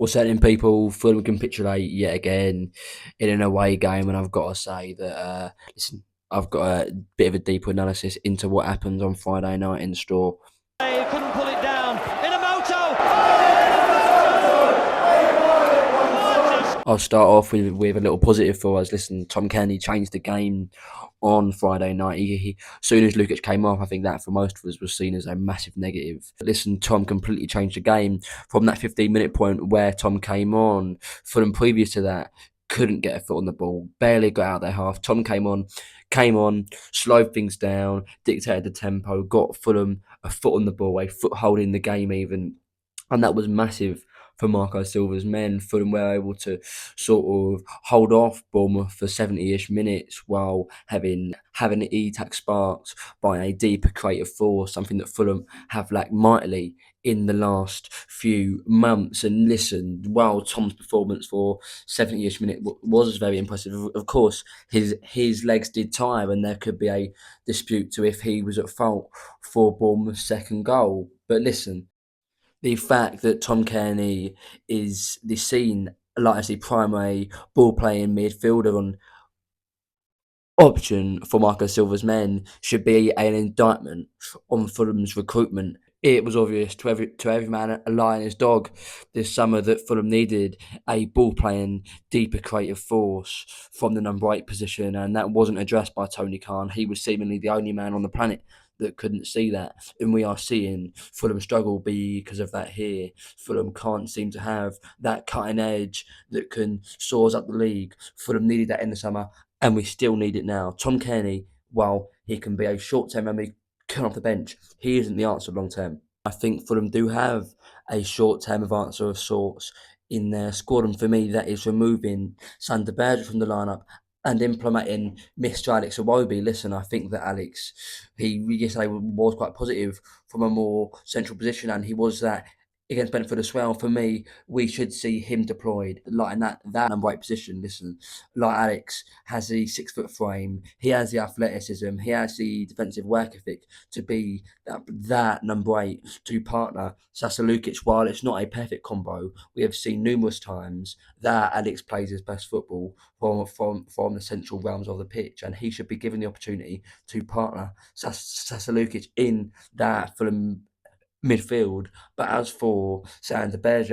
Well, certain people, Fulham capitulate yet again in an away game, and I've got to say that, listen, I've got a bit of a deeper analysis into what happened on Friday night in store. He couldn't pull it down. Inamoto! I'll start off with a little positive for us. Listen, Tom Kenny changed the game on Friday night. As soon as Lukic came off, I think that for most of us was seen as a massive negative. Listen, Tom completely changed the game from that 15-minute point where Tom came on. Fulham previous to that couldn't get a foot on the ball, barely got out their half. Tom came on, slowed things down, dictated the tempo, got Fulham a foot on the ball, a foothold in the game even, and that was massive for Marco Silva's men. Fulham were able to sort of hold off Bournemouth for 70-ish minutes while having the E-tack sparked by a deeper creative force, something that Fulham have lacked mightily in the last few months. And listen, while Tom's performance for 70-ish minutes was very impressive, of course, his legs did tire, and there could be a dispute to if he was at fault for Bournemouth's second goal. But listen, the fact that Tom Kearney is the seen like as the primary ball playing midfielder on option for Marco Silva's men should be an indictment on Fulham's recruitment. It was obvious to every man a lion his dog this summer that Fulham needed a ball playing, deeper creative force from the number 8 position, and that wasn't addressed by Tony Khan. He was seemingly the only man on the planet that couldn't see that, and we are seeing Fulham struggle because of that here. Fulham can't seem to have that cutting edge that can soars up the league. Fulham needed that in the summer, and we still need it now. Tom Kearney, while he can be a short-term memory, come off the bench, he isn't the answer long-term. I think Fulham do have a short-term answer of sorts in their squad, and for me, that is removing Sander Berge from the lineup and implementing Mr. Alex Iwobi. Listen, I think that Alex, he yesterday was quite positive from a more central position, and he was that against Brentford as well. For me, we should see him deployed like in that number 8 position. Listen, like Alex has the 6 foot frame, he has the athleticism, he has the defensive work ethic to be that number 8 to partner Sasa Lukic. While it's not a perfect combo, we have seen numerous times that Alex plays his best football from the central realms of the pitch, and he should be given the opportunity to partner Sasa Lukic in that Fulham midfield. But as for Sander Berge,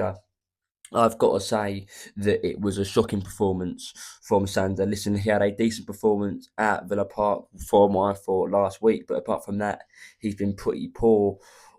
I've got to say that it was a shocking performance from Sander. Listen, he had a decent performance at Villa Park from what I thought last week, but apart from that, he's been pretty poor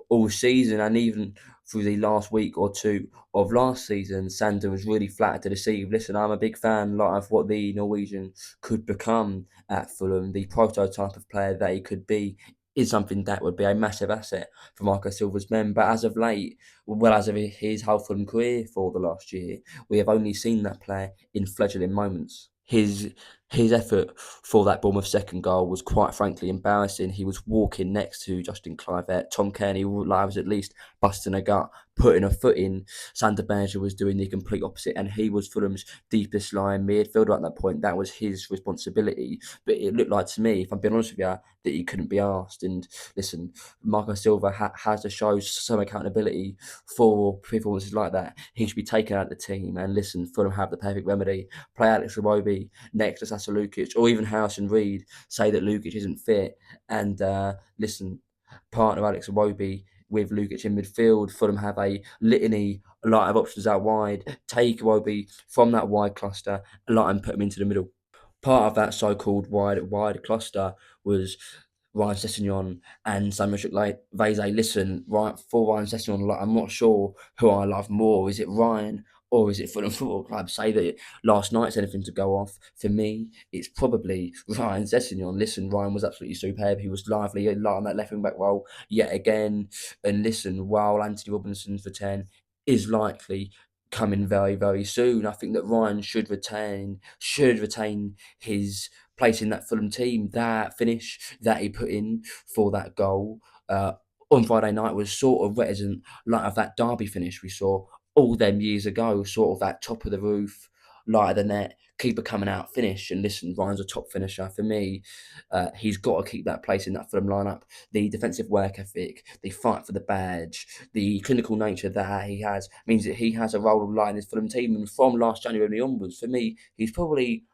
all season, and even through the last week or two of last season, Sander was really flattered to deceive. Listen, I'm a big fan of what the Norwegian could become at Fulham. The prototype of player that he could be is something that would be a massive asset for Marco Silva's men. But as of late, well, as of his whole Fulham career for the last year, we have only seen that player in fledgling moments. His effort for that Bournemouth second goal was quite frankly embarrassing. He was walking next to Justin Kluivert. Tom Kearney was at least busting a gut, putting a foot in. Sander Berge was doing the complete opposite, and he was Fulham's deepest line midfielder at that point. That was his responsibility. But it looked like to me, if I'm being honest with you, that he couldn't be asked. And listen, Marco Silva has to show some accountability for performances like that. He should be taken out of the team. And listen, Fulham have the perfect remedy. Play Alex Iwobi next to Sasa Lukic, or even Harrison Reed say that Lukic isn't fit. And listen, partner Alex Iwobi with Lukic in midfield. Fulham have a lot of options out wide. Take Iwobi from that wide cluster and put him into the middle. Part of that so-called wide cluster was Ryan Sessegnon and Samuel Chukwueze. Listen, right, for Ryan Sessegnon, I'm not sure who I love more. Is it Ryan or is it Fulham Football Club? Say that last night's anything to go off. For me, it's probably Ryan Sessegnon. Listen, Ryan was absolutely superb. He was lively on that left wing back role yet again. And listen, while Anthony Robinson for 10 is likely coming very, very soon, I think that Ryan should retain his place in that Fulham team. That finish that he put in for that goal on Friday night was sort of reticent, like of that Derby finish we saw all them years ago, sort of that top of the roof, light of the net, keeper coming out, finish. And listen, Ryan's a top finisher. For me, he's got to keep that place in that Fulham lineup. The defensive work ethic, the fight for the badge, the clinical nature that he has means that he has a role to lie in his Fulham team. And from last January onwards, for me, he's probably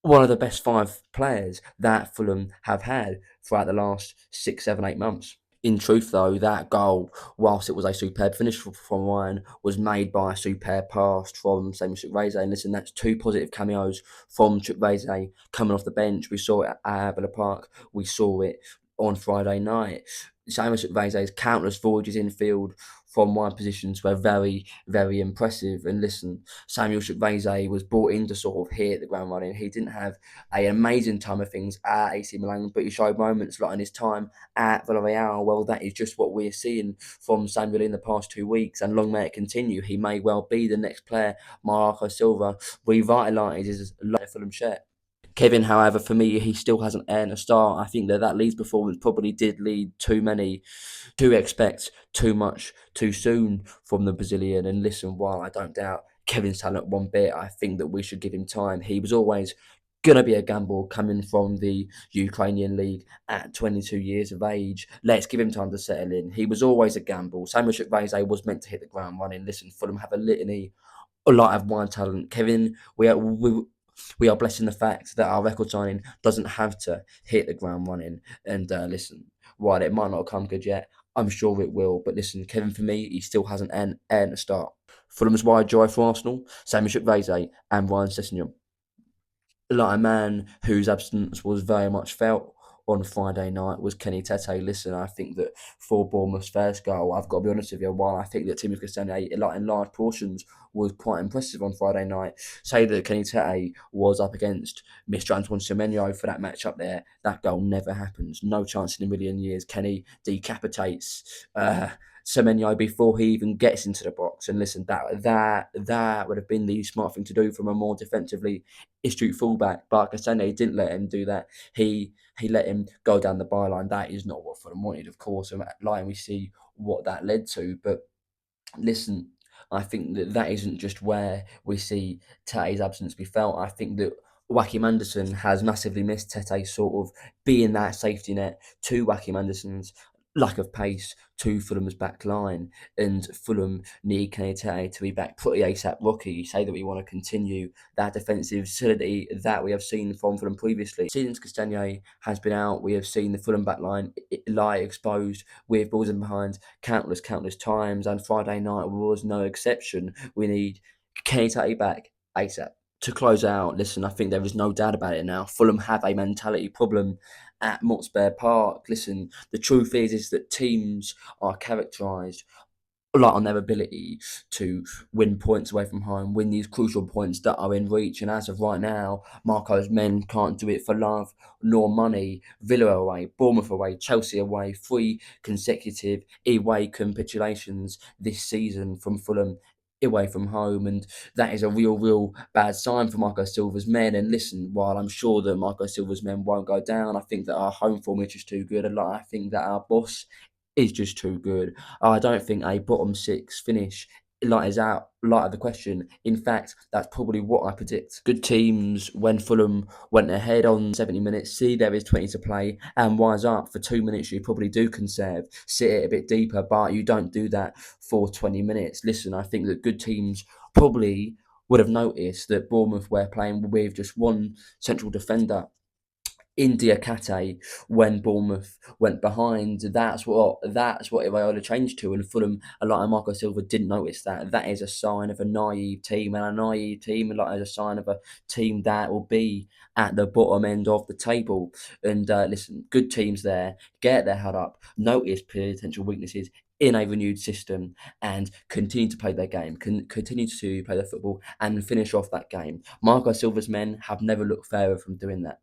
one of the best five players that Fulham have had throughout the last 6, 7, 8 months. In truth, though, that goal, whilst it was a superb finish from Ryan, was made by a superb pass from Samuel Chukwueze. And listen, that's two positive cameos from Chukwueze coming off the bench. We saw it at Villa Park. We saw it on Friday night. Samuel Chukwueze's countless voyages infield from wide positions were very, very impressive. And listen, Samuel Chukwueze was brought in to sort of hit the ground running. He didn't have an amazing time of things at AC Milan, but he showed moments like in his time at Villarreal. Well, that is just what we're seeing from Samuel in the past 2 weeks, and long may it continue. He may well be the next player Marco Silva revitalises his Fulham shirt. Kevin, however, for me, he still hasn't earned a start. I think that Leeds performance probably did lead too many to expect too much too soon from the Brazilian. And listen, while I don't doubt Kevin's talent one bit, I think that we should give him time. He was always going to be a gamble coming from the Ukrainian league at 22 years of age. Let's give him time to settle in. He was always a gamble. Samuel Chukwueze was meant to hit the ground running. Listen, Fulham have a litany, a lot of wide talent. Kevin, we are blessing the fact that our record signing doesn't have to hit the ground running. And listen, while it might not come good yet, I'm sure it will. But listen, Kevin, for me, he still hasn't earned a start. Fulham's wide drive for Arsenal, Samuel Chukwueze and Ryan Sessegnon, like a man whose absence was very much felt on Friday night was Kenny Tete. Listen, I think that for Bournemouth's first goal, I've got to be honest with you, while I think that Timothy Castagne, like in large portions, was quite impressive on Friday night, say that Kenny Tete was up against Mr. Antoine Semenyo for that match up there, that goal never happens. No chance in a million years. Kenny decapitates Semenyo before he even gets into the box. And listen, that would have been the smart thing to do from a more defensively astute fullback. But Castagne didn't let him do that. He let him go down the byline. That is not what Fulham wanted, of course. And at line we see what that led to. But listen, I think that isn't just where we see Tete's absence be felt. I think that Joachim Anderson has massively missed Tete sort of being that safety net to Joachim Anderson's lack of pace to Fulham's back line. And Fulham need Kenny Tete to be back pretty ASAP Rocky. You say that we want to continue that defensive solidity that we have seen from Fulham previously. Since Castagne has been out, we have seen the Fulham back line lie exposed with balls in behind countless times, and Friday night was no exception. We need Kenny Tete back ASAP. To close out, listen, I think there is no doubt about it now. Fulham have a mentality problem at Motspur Park. Listen, the truth is that teams are characterised like on their ability to win points away from home, win these crucial points that are in reach. And as of right now, Marco's men can't do it for love nor money. Villa away, Bournemouth away, Chelsea away, 3 consecutive away capitulations this season from Fulham away from home, and that is a real bad sign for Marco Silva's men. And listen, while I'm sure that Marco Silva's men won't go down, I think that our home form is just too good. And I think that our boss is just too good. I don't think a bottom six finish is out of the question. In fact, that's probably what I predict. Good teams, when Fulham went ahead on 70 minutes, see there is 20 to play and wise up for 2 minutes. You probably do conserve, sit it a bit deeper, but you don't do that for 20 minutes. Listen, I think that good teams probably would have noticed that Bournemouth were playing with just one central defender in Diakate when Bournemouth went behind. That's what Iraola changed to, and Fulham, a lot of Marco Silva didn't notice that. That is a sign of a naive team, and a naive team, is a sign of a team that will be at the bottom end of the table. And listen, good teams there get their head up, notice potential weaknesses in a renewed system, and continue to play their game, continue to play their football, and finish off that game. Marco Silva's men have never looked fairer from doing that.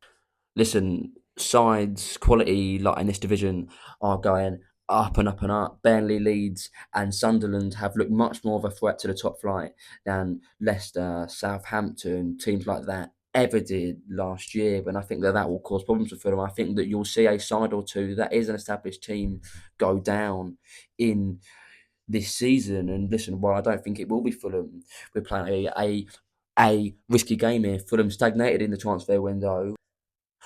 Listen, sides quality like in this division are going up and up and up. Burnley, Leeds, and Sunderland have looked much more of a threat to the top flight than Leicester, Southampton, teams like that ever did last year. And I think that will cause problems for Fulham. I think that you'll see a side or two that is an established team go down in this season. And listen, while I don't think it will be Fulham, we're playing a a risky game here. Fulham stagnated in the transfer window.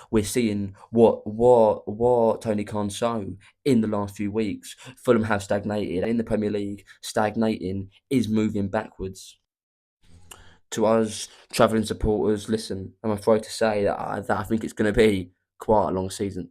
We're seeing what Tony Khan show in the last few weeks. Fulham have stagnated in the Premier League. Stagnating is moving backwards. To us travelling supporters, listen, I'm afraid to say that I think it's going to be quite a long season.